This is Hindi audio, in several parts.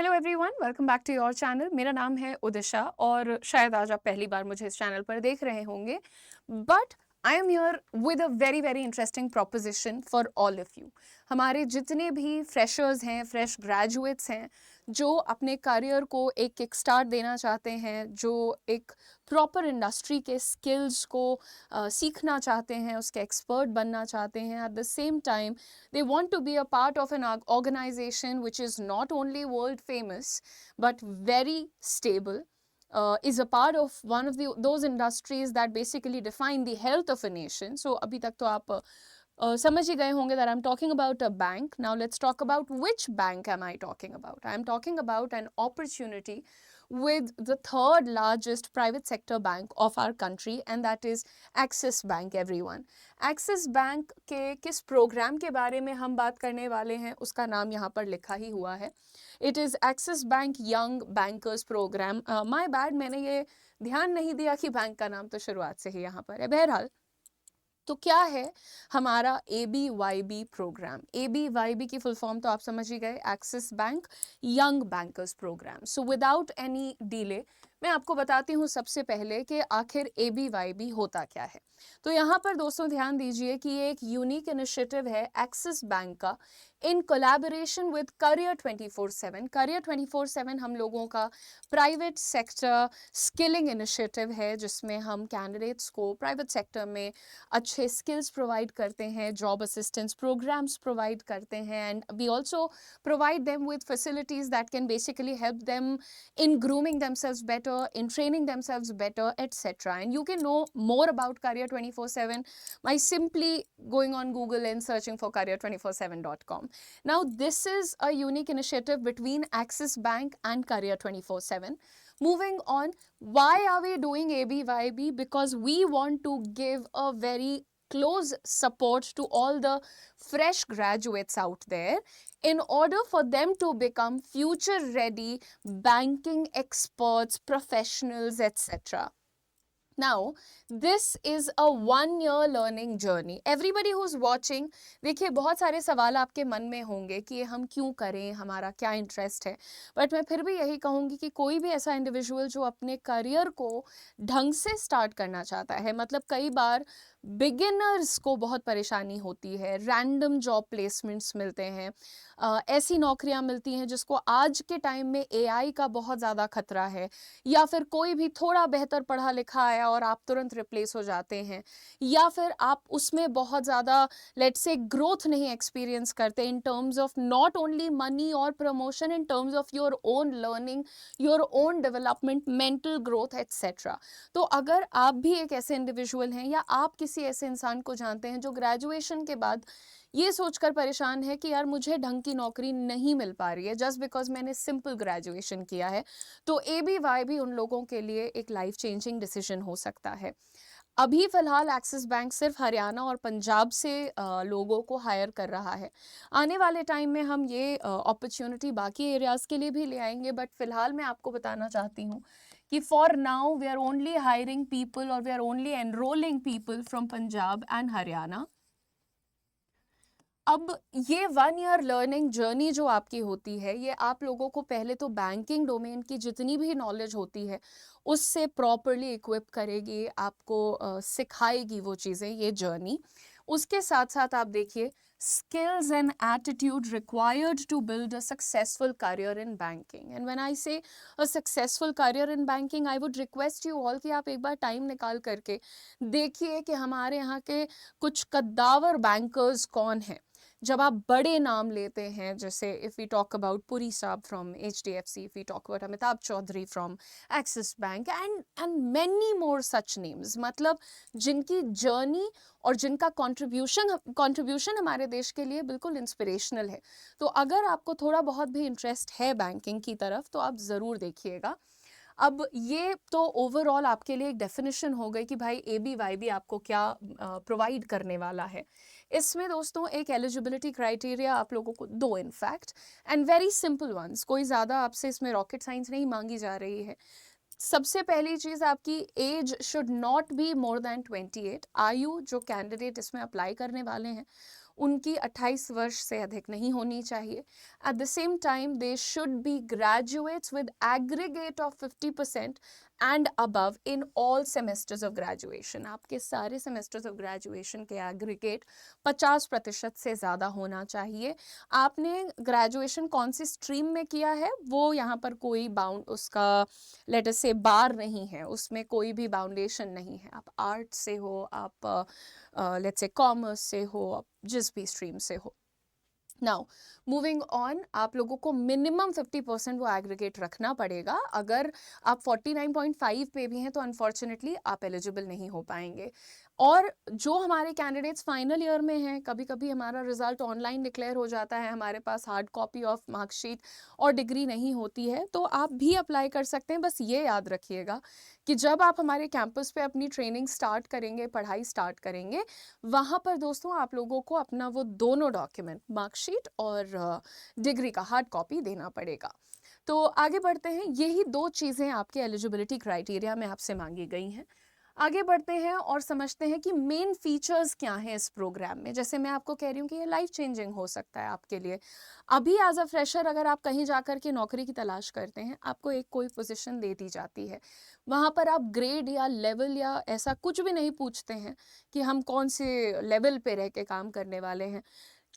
Hello everyone, welcome back to your channel. मेरा नाम है उदिशा और शायद आज आप पहली बार मुझे इस चैनल पर देख रहे होंगे, but I am here with a very very interesting proposition for all of you. हमारे जितने भी फ्रेशर्स हैं, फ्रेश ग्रेजुएट्स हैं, जो अपने करियर को एक किक स्टार्ट देना चाहते हैं, जो एक प्रॉपर इंडस्ट्री के स्किल्स को सीखना चाहते हैं, उसके एक्सपर्ट बनना चाहते हैं, eight the same time they want to be a part of an organization which is not only world famous but very stable, is a part of one of those industries that basically define the health of a nation. So अभी तक तो आप समझ ही गए होंगे that I'm talking about a bank. Now let's talk about which bank am I talking about. I'm talking about an opportunity with the third largest private sector bank of our country, and that is Axis Bank, everyone. Axis Bank के किस प्रोग्राम के बारे में हम बात करने वाले हैं उसका नाम यहाँ पर लिखा ही हुआ है. It is Axis Bank Young Bankers Program. My bad, मैंने ये ध्यान नहीं दिया कि बैंक का नाम तो शुरुआत से ही यहाँ पर है. बहरहाल, तो क्या है हमारा ABYB प्रोग्राम. ABYB की फुल फॉर्म तो आप समझ ही गए, Axis bank young bankers program. So without any delay मैं आपको बताती हूँ सबसे पहले कि आखिर ABYB होता क्या है. तो यहाँ पर दोस्तों ध्यान दीजिए कि ये एक यूनिक इनिशिएटिव है एक्सिस बैंक का in collaboration with career 24/7. Career 24/7 हम लोगों का प्राइवेट सेक्टर स्किलिंग इनिशिएटिव है, जिसमें हम कैंडिडेट्स को प्राइवेट सेक्टर में अच्छे स्किल्स प्रोवाइड करते हैं, जॉब असिस्टेंस प्रोग्राम्स प्रोवाइड करते हैं, and we also provide them with facilities that can basically help them in grooming themselves better, in training themselves better, etc. And you can know more about Career 24/7 by simply going on Google and searching for career247.com. Now, this is a unique initiative between Axis Bank and Career 24/7. Moving on, why are we doing ABYB? Because we want to give a very close support to all the fresh graduates out there in order for them to become future ready banking experts, professionals, etc. Now, this is a 1 year learning journey. Everybody who's watching, देखिए बहुत सारे सवाल आपके मन में होंगे कि ये हम क्यों करें, हमारा क्या इंटरेस्ट है, बट मैं फिर भी यही कहूँगी कि कोई भी ऐसा इंडिविजुअल जो अपने करियर को ढंग से स्टार्ट करना चाहता है, मतलब कई बार बिगिनर्स को बहुत परेशानी होती है, रैंडम जॉब प्लेसमेंट्स मिलते हैं, ऐसी नौकरियां मिलती हैं जिसको आज के टाइम में AI का बहुत ज़्यादा खतरा है, या फिर कोई भी थोड़ा बेहतर पढ़ा लिखा आया और आप तुरंत रिप्लेस हो जाते हैं, या फिर आप उसमें बहुत ज़्यादा लेट्स से ग्रोथ नहीं एक्सपीरियंस करते in terms of not only money और promotion, in terms of your own learning, your own development, mental growth, etcetera. तो अगर आप भी एक ऐसे इंडिविजुअल हैं या आप किसी ऐसे इंसान को जानते हैं जो ग्रेजुएशन के बाद ये सोचकर परेशान है कि यार मुझे ढंग की नौकरी नहीं मिल पा रही है जस्ट बिकॉज मैंने सिंपल ग्रेजुएशन किया है, तो ABYB उन लोगों के लिए एक लाइफ चेंजिंग डिसीजन हो सकता है. अभी फ़िलहाल एक्सिस बैंक सिर्फ हरियाणा और पंजाब से लोगों को हायर कर रहा है. आने वाले टाइम में हम ये अपॉर्चुनिटी बाकी एरियाज़ के लिए भी ले आएंगे, बट फ़िलहाल मैं आपको बताना चाहती हूँ कि for now we are only hiring people और we are only enrolling people from Punjab and Haryana. अब ये 1 year लर्निंग जर्नी जो आपकी होती है, ये आप लोगों को पहले तो बैंकिंग डोमेन की जितनी भी नॉलेज होती है उससे प्रॉपरली इक्विप करेगी, आपको सिखाएगी वो चीज़ें, ये जर्नी. उसके साथ साथ आप देखिए skills and attitude required to build a successful career in banking. And when I say a successful career in banking, I would request you all कि आप एक बार टाइम निकाल करके देखिए कि हमारे यहाँ के कुछ कद्दावर बैंकर्स कौन हैं. जब आप बड़े नाम लेते हैं, जैसे if we talk about Puri साहब from HDFC, if we talk about Amitabh Chaudhary from Axis bank, and many more such names, मतलब जिनकी जर्नी और जिनका कंट्रीब्यूशन हमारे देश के लिए बिल्कुल इंस्पिरेशनल है. तो अगर आपको थोड़ा बहुत भी इंटरेस्ट है बैंकिंग की तरफ तो आप ज़रूर देखिएगा. अब ये तो ओवरऑल आपके लिए एक डेफिनेशन हो गई कि भाई ABYB आपको क्या प्रोवाइड करने वाला है. इसमें दोस्तों एक एलिजिबिलिटी क्राइटेरिया आप लोगों को दो in fact, and very simple once, कोई ज़्यादा आपसे इसमें रॉकेट साइंस नहीं मांगी जा रही है. सबसे पहली चीज़, आपकी age should not be more than 28. आयु जो कैंडिडेट इसमें अप्लाई करने वाले हैं उनकी 28 वर्ष से अधिक नहीं होनी चाहिए। Eight the same time they should be graduates with aggregate of 50% and above in all semesters of graduation. आपके सारे सेमेस्टर्स ऑफ ग्रेजुएशन के एग्रीगेट 50% से ज़्यादा होना चाहिए। आपने ग्रेजुएशन कौन सी स्ट्रीम में किया है वो यहाँ पर कोई बाउंड उसका लेट अस से बार नहीं है, उसमें कोई भी बाउंडेशन नहीं है। आप आर्ट से हो, आप लेट्स से कॉमर्स से हो, आप जिस भी स्ट्रीम से हो। नाउ मूविंग ऑन, आप लोगों को मिनिमम 50% वो एग्रीगेट रखना पड़ेगा। अगर आप 49.5 पे भी हैं तो अनफॉर्चुनेटली आप एलिजिबल नहीं हो पाएंगे। और जो हमारे कैंडिडेट्स फाइनल ईयर में हैं, कभी कभी हमारा रिजल्ट ऑनलाइन डिक्लेयर हो जाता है, हमारे पास हार्ड कॉपी ऑफ मार्कशीट और डिग्री नहीं होती है, तो आप भी अप्लाई कर सकते हैं। बस ये याद रखिएगा कि जब आप हमारे कैंपस पे अपनी ट्रेनिंग स्टार्ट करेंगे, पढ़ाई स्टार्ट करेंगे, वहाँ पर दोस्तों आप लोगों को अपना वो दोनों डॉक्यूमेंट, मार्कशीट और डिग्री का हार्ड कॉपी देना पड़ेगा। तो आगे बढ़ते हैं। यही दो चीज़ें आपके एलिजिबिलिटी क्राइटेरिया में आपसे मांगी गई हैं। आगे बढ़ते हैं और समझते हैं कि मेन फीचर्स क्या हैं इस प्रोग्राम में। जैसे मैं आपको कह रही हूँ कि ये लाइफ चेंजिंग हो सकता है आपके लिए। अभी एज अ फ्रेशर अगर आप कहीं जाकर के नौकरी की तलाश करते हैं, आपको एक कोई पोजीशन दे दी जाती है, वहाँ पर आप ग्रेड या लेवल या ऐसा कुछ भी नहीं पूछते हैं कि हम कौन से लेवल पे रह के काम करने वाले हैं,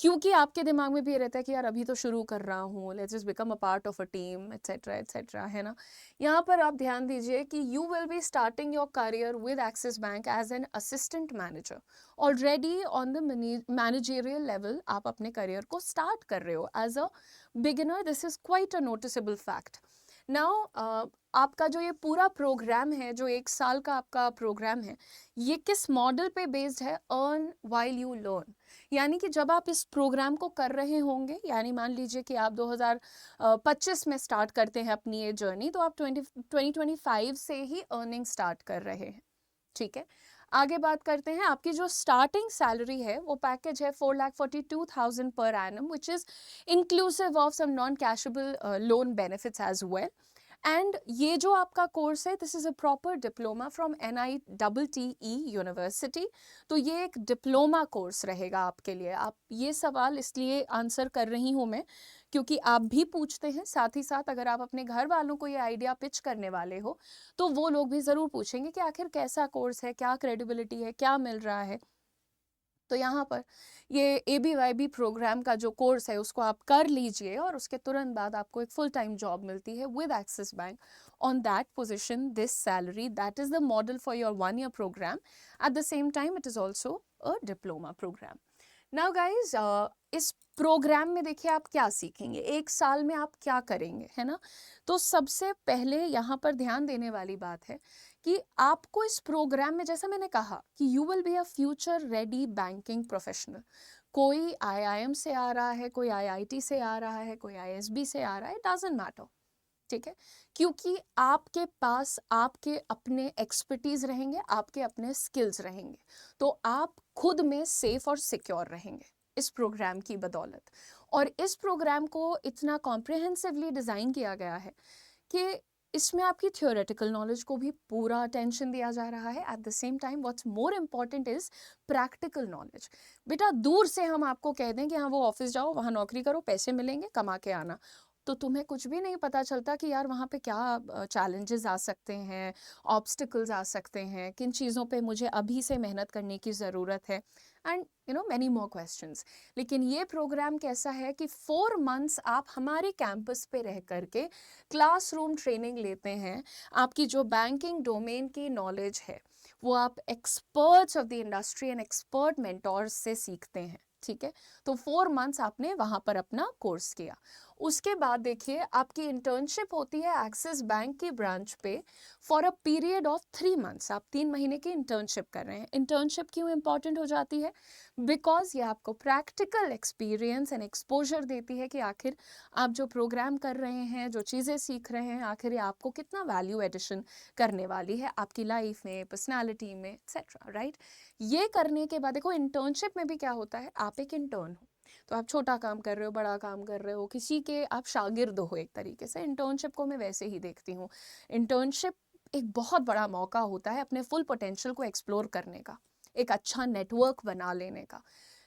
क्योंकि आपके दिमाग में भी ये रहता है कि यार अभी तो शुरू कर रहा हूँ, let's just become a part of a team etcetera etcetera, है ना। यहाँ पर आप ध्यान दीजिए कि you will be starting your career with Axis bank as an assistant manager. Already on the managerial level आप अपने करियर को स्टार्ट कर रहे हो as a beginner. This is quite a noticeable fact. Now आपका जो ये पूरा प्रोग्राम है, जो 1 साल का आपका प्रोग्राम है, ये किस मॉडल पे बेस्ड है? Earn while you learn. यानी कि जब आप इस प्रोग्राम को कर रहे होंगे, यानी मान लीजिए कि आप 2025 में स्टार्ट करते हैं अपनी ये जर्नी, तो आप 2025 से ही अर्निंग स्टार्ट कर रहे हैं, ठीक है। आगे बात करते हैं। आपकी जो स्टार्टिंग सैलरी है वो पैकेज है 4,42,000 per annum, which is inclusive of some non cashable loan benefits as well. And ये जो आपका कोर्स है, this is a proper diploma from NITTE university. तो ये एक डिप्लोमा कोर्स रहेगा आपके लिए। आप ये सवाल इसलिए आंसर कर रही हूँ मैं क्योंकि आप भी पूछते हैं, साथ ही साथ अगर आप अपने घर वालों को ये आइडिया पिच करने वाले हो तो वो लोग भी ज़रूर पूछेंगे कि आखिर कैसा कोर्स है, क्या क्रेडिबिलिटी है, क्या मिल रहा है। तो यहाँ पर ये ABYB प्रोग्राम का जो कोर्स है उसको आप कर लीजिए और उसके तुरंत बाद आपको एक फुल टाइम जॉब मिलती है with Axis bank on that position, this salary, that is the model for your 1 year program. At the same time it is also a diploma program. Now guys, इस प्रोग्राम में देखिए आप क्या सीखेंगे, 1 साल में आप क्या करेंगे, है ना। तो सबसे पहले यहाँ पर ध्यान देने वाली बात है कि आपको इस प्रोग्राम में, जैसा मैंने कहा कि you will be a future ready banking professional. कोई IIM से आ रहा है, कोई IIT से आ रहा है, कोई ISB से आ रहा है, डजंट मैटर, ठीक है। क्योंकि आपके पास आपके अपने एक्सपर्टीज रहेंगे, आपके अपने स्किल्स रहेंगे, तो आप खुद में सेफ और सिक्योर रहेंगे इस प्रोग्राम की बदौलत। और इस प्रोग्राम को इतना कॉम्प्रिहेंसिवली डिज़ाइन किया गया है कि इसमें आपकी थियोरेटिकल नॉलेज को भी पूरा अटेंशन दिया जा रहा है। Eight the same time what's more important is practical knowledge. बेटा दूर से हम आपको कह दें कि हाँ वो ऑफिस जाओ, वहाँ नौकरी करो, पैसे मिलेंगे, कमा के आना, तो तुम्हें कुछ भी नहीं पता चलता कि यार वहाँ पे क्या चैलेंजेस आ सकते हैं, ऑब्स्टिकल्स आ सकते हैं, किन चीज़ों पे मुझे अभी से मेहनत करने की ज़रूरत है, एंड मैनी मोर क्वेश्चंस। लेकिन ये प्रोग्राम कैसा है कि 4 months आप हमारे कैंपस पे रह करके क्लासरूम ट्रेनिंग लेते हैं। आपकी जो बैंकिंग डोमेन की नॉलेज है वो आप experts of the industry and expert mentors से सीखते हैं, ठीक है। तो 4 months आपने वहाँ पर अपना कोर्स किया। उसके बाद देखिए आपकी इंटर्नशिप होती है एक्सिस बैंक की ब्रांच पे for a period of 3 months। आप 3 महीने की इंटर्नशिप कर रहे हैं। इंटर्नशिप क्यों इंपॉर्टेंट हो जाती है? बिकॉज ये आपको प्रैक्टिकल एक्सपीरियंस एंड एक्सपोजर देती है कि आखिर आप जो प्रोग्राम कर रहे हैं, जो चीज़ें सीख रहे हैं, आखिर ये आपको कितना वैल्यू एडिशन करने वाली है आपकी लाइफ में, पर्सनालिटी में, एक्सेट्रा, राइट। ये करने के बाद देखो इंटर्नशिप में भी क्या होता है, आप एक इंटर्न हो, तो आप छोटा काम कर रहे हो, बड़ा काम कर रहे हो, किसी के आप शागिर्द हो एक तरीके से। इंटर्नशिप को मैं वैसे ही देखती हूँ। इंटर्नशिप एक बहुत बड़ा मौका होता है अपने फुल पोटेंशियल को एक्सप्लोर करने का, एक अच्छा नेटवर्क बना लेने का।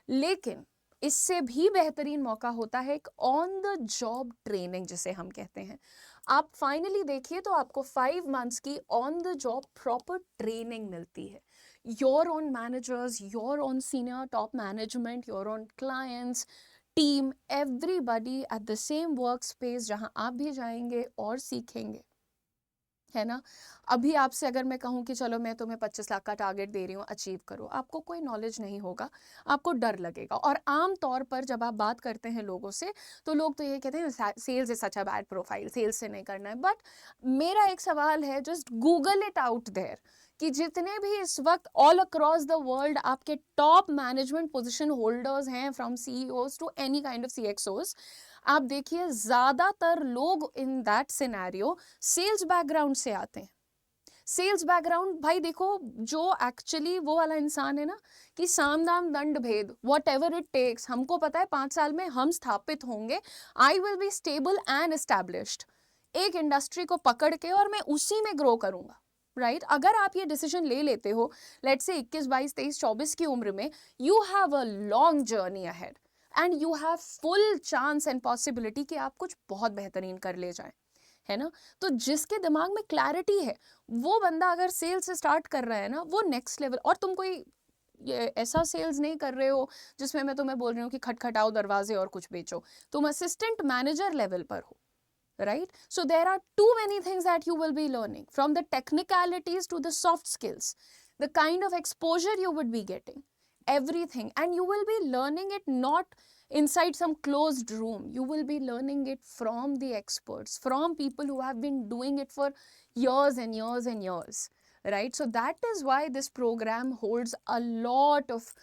लेकिन इससे भी बेहतरीन मौका होता है एक ऑन द जॉब ट्रेनिंग जिसे हम कहते हैं। आप फाइनली देखिए तो आपको 5 मंथ्स की on the job proper training मिलती है। Your own managers, your own senior top management, your own clients, team, everybody at the same work space जहां आप भी जाएंगे और सीखेंगे, है ना। अभी आपसे अगर मैं कहूँ कि चलो मैं तुम्हें 25 लाख का टारगेट दे रही हूँ, अचीव करो, आपको कोई नॉलेज नहीं होगा, आपको डर लगेगा। और आम तौर पर जब आप बात करते हैं लोगों से तो लोग तो ये कहते हैं sales is such a bad profile, sales से नहीं करना है। बट मेरा एक सवाल है, just Google it out there, कि जितने भी इस वक्त ऑल अक्रॉस द वर्ल्ड आपके टॉप मैनेजमेंट पोजीशन होल्डर्स हैं, from CEOs to any kind of CXOs, आप देखिए ज्यादातर लोग in that scenario sales background से आते हैं। सेल्स बैकग्राउंड, भाई देखो, जो एक्चुअली वो वाला इंसान है ना कि साम दाम दंड भेद, वॉट एवर इट टेक्स, हमको पता है 5 साल में हम स्थापित होंगे, I will be stable and established, एक इंडस्ट्री को पकड़ के और मैं उसी में ग्रो करूंगा, राइट। अगर आप ये डिसीजन ले लेते हो लेट्स से 21, 22, 23, 24 की उम्र में, you have a long journey ahead and you have full chance and possibility कि आप कुछ बहुत बेहतरीन कर ले जाएं, है ना। तो जिसके दिमाग में क्लैरिटी है, वो बंदा अगर सेल्स से स्टार्ट कर रहा है ना, वो नेक्स्ट लेवल। और तुम कोई ये ऐसा सेल्स नहीं कर रहे हो जिसमें मैं तुम्हें बोल रही हूँ कि खटखटाओ दरवाजे और कुछ बेचो, तुम असिस्टेंट मैनेजर लेवल पर हो, right? So there are too many things that you will be learning, from the technicalities to the soft skills, the kind of exposure you would be getting, everything. And you will be learning it not inside some closed room. You will be learning it from the experts, from people who have been doing it for years and years and years, right? So that is why this program holds a lot of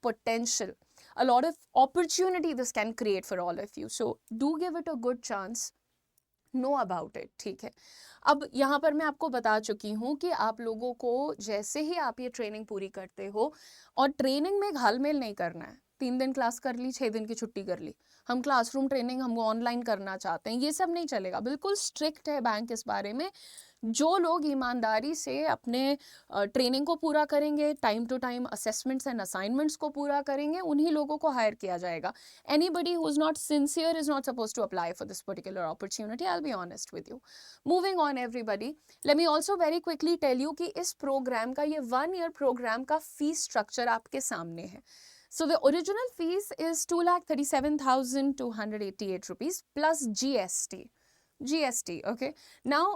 potential, a lot of opportunity this can create for all of you. So do give it a good chance, know about it, ठीक है। अब यहाँ पर मैं आपको बता चुकी हूँ कि आप लोगों को जैसे ही आप ये ट्रेनिंग पूरी करते हो, और ट्रेनिंग में घालमेल नहीं करना है, 3 दिन क्लास कर ली, 6 दिन की छुट्टी कर ली, हम क्लासरूम ट्रेनिंग हम ऑनलाइन करना चाहते हैं, ये सब नहीं चलेगा। बिल्कुल स्ट्रिक्ट है बैंक इस बारे में। जो लोग ईमानदारी से अपने ट्रेनिंग को पूरा करेंगे, time to time assessments and assignments को पूरा करेंगे, उन्हीं लोगों को हायर किया जाएगा। Anybody who is not sincere is not supposed to apply for this particular opportunity. I'll be honest with you. Moving on, everybody, let me also very quickly tell you कि इस प्रोग्राम का, ये 1 year प्रोग्राम का फीस स्ट्रक्चर आपके सामने है। So the original fees is 2,37,288 rupees plus GST. Okay. Now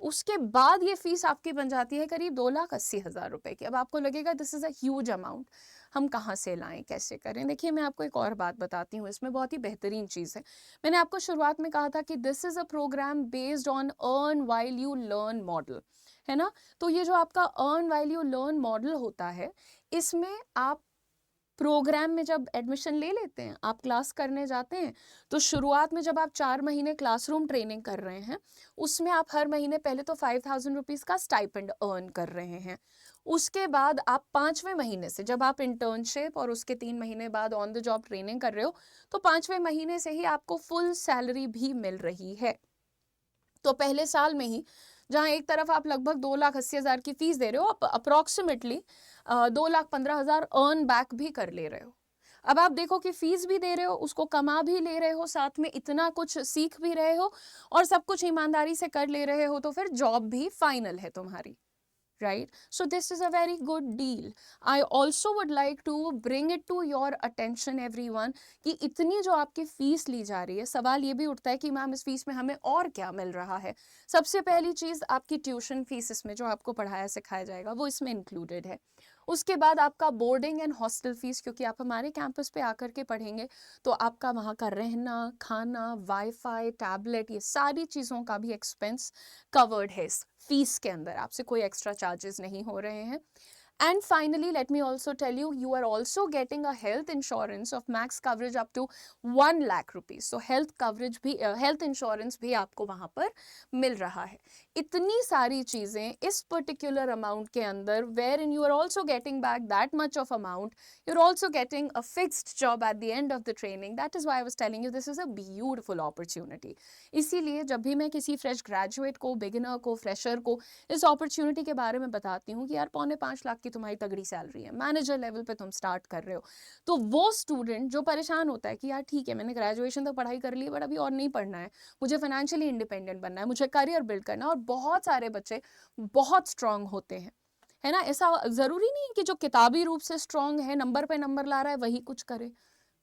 उसके बाद ये फीस आपकी बन जाती है करीब 2,80,000 रुपए की। अब आपको लगेगा this is a huge amount, हम कहाँ से लाएं, कैसे करें। देखिए मैं आपको एक और बात बताती हूँ, इसमें बहुत ही बेहतरीन चीज़ है। मैंने आपको शुरुआत में कहा था कि this is a program based on earn while you learn model, है ना। तो ये जो आपका earn while you learn model होता है, इसमें आप प्रोग्राम में जब एडमिशन ले लेते हैं, आप क्लास करने जाते हैं, तो शुरुआत में जब आप 4 महीने क्लासरूम ट्रेनिंग कर रहे हैं, उसमें आप हर महीने पहले तो 5,000 रुपीज़ का स्टाइपेंड अर्न कर रहे हैं। उसके बाद आप 5वें महीने से, जब आप इंटर्नशिप और उसके 3 महीने बाद ऑन द जॉब ट्रेनिंग कर रहे हो, तो 5वें महीने से ही आपको फुल सैलरी भी मिल रही है। तो पहले साल में ही जहाँ एक तरफ आप लगभग 2,80,000 की फीस दे रहे हो, आप अप्रॉक्सीमेटली 2,15,000 अर्न बैक भी कर ले रहे हो। अब आप देखो कि फीस भी दे रहे हो, उसको कमा भी ले रहे हो, साथ में इतना कुछ सीख भी रहे हो, और सब कुछ ईमानदारी से कर ले रहे हो, तो फिर जॉब भी फाइनल है तुम्हारी, right? So this is a very good deal. I also would like to bring it to your attention everyone कि इतनी जो आपकी फीस ली जा रही है, सवाल ये भी उठता है कि मैम इस फीस में हमें और क्या मिल रहा है। सबसे पहली चीज़, आपकी ट्यूशन फीस, इसमें जो आपको पढ़ाया सिखाया जाएगा वो इसमें इंक्लूडेड है। उसके बाद आपका बोर्डिंग एंड हॉस्टल फीस, क्योंकि आप हमारे कैंपस पे आकर के पढ़ेंगे, तो आपका वहाँ का रहना, खाना, वाईफाई, टैबलेट, ये सारी चीज़ों का भी एक्सपेंस कवर्ड है इस फीस के अंदर, आपसे कोई एक्स्ट्रा चार्जेस नहीं हो रहे हैं। And finally, let me also tell you, you are also getting a health insurance of max coverage up to 1 lakh rupees. So health coverage भी, health insurance भी आपको वहाँ पर मिल रहा है। इतनी सारी चीज़ें इस particular amount के अंदर, wherein you are also getting back that much of amount, you're also getting a fixed job at the end of the training. That is why I was telling you this is a beautiful opportunity. इसीलिए जब भी मैं किसी fresh graduate को, beginner को, fresher को इस opportunity के बारे में बताती हूँ कि यार 4.5 लाख की तुम्हारी तगड़ी सैलरी है, मैनेजर लेवल पे तुम स्टार्ट कर रहे हो, तो वो स्टूडेंट जो परेशान होता है कि यार ठीक है मैंने ग्रेजुएशन तक पढ़ाई कर ली बट अभी और नहीं पढ़ना है, मुझे फाइनेंशियली इंडिपेंडेंट बनना है, मुझे करियर बिल्ड करना है, और बहुत सारे बच्चे बहुत स्ट्रांग होते हैं, है ना। ऐसा ज़रूरी नहीं है कि जो किताबी रूप से स्ट्रांग है, नंबर पे नंबर ला रहा है, वही कुछ करे।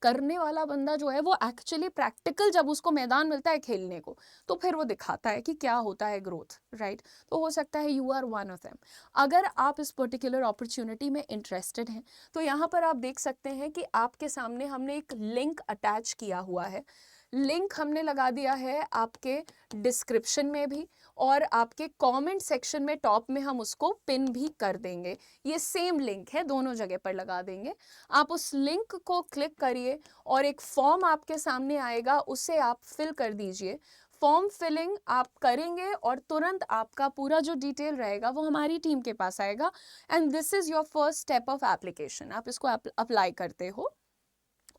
करने वाला बंदा जो है वो एक्चुअली प्रैक्टिकल जब उसको मैदान मिलता है खेलने को, तो फिर वो दिखाता है कि क्या होता है ग्रोथ, राइट। तो हो सकता है you are one of them. अगर आप इस पर्टिकुलर अपॉर्चुनिटी में इंटरेस्टेड हैं तो यहाँ पर आप देख सकते हैं कि आपके सामने हमने एक लिंक अटैच किया हुआ है। लिंक हमने लगा दिया है आपके डिस्क्रिप्शन में भी, और आपके कमेंट सेक्शन में टॉप में हम उसको पिन भी कर देंगे। ये सेम लिंक है, दोनों जगह पर लगा देंगे। आप उस लिंक को क्लिक करिए और एक फॉर्म आपके सामने आएगा, उसे आप फिल कर दीजिए। फॉर्म फिलिंग आप करेंगे और तुरंत आपका पूरा जो डिटेल रहेगा वो हमारी टीम के पास आएगा, and this is your first step of application. आप इसको अप्लाई करते हो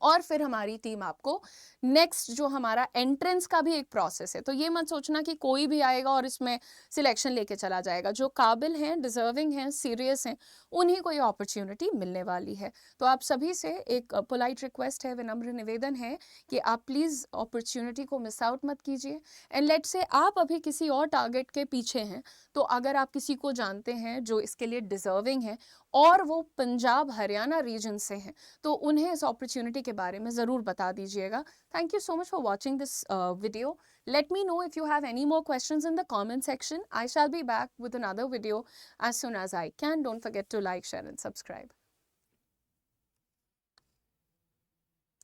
और फिर हमारी टीम आपको नेक्स्ट जो हमारा एंट्रेंस का भी एक प्रोसेस है, तो ये मत सोचना कि कोई भी आएगा और इसमें सिलेक्शन लेके चला जाएगा। जो काबिल हैं, डिजर्विंग हैं, सीरियस हैं, उन्हीं को ये अपॉर्चुनिटी मिलने वाली है। तो आप सभी से एक पोलाइट रिक्वेस्ट है, विनम्र निवेदन है कि आप प्लीज़ अपॉर्चुनिटी को मिस आउट मत कीजिए। एंड लेट से आप अभी किसी और टारगेट के पीछे हैं, तो अगर आप किसी को जानते हैं जो इसके लिए डिजर्विंग है और वो पंजाब हरियाणा रीजन से हैं, तो उन्हें इस अपॉर्चुनिटी के बारे में ज़रूर बता दीजिएगा। Thank you so much for watching this video. Let me know if you have any more questions in the comment section. I shall be back with another video as soon as I can. Don't forget to like, share and subscribe.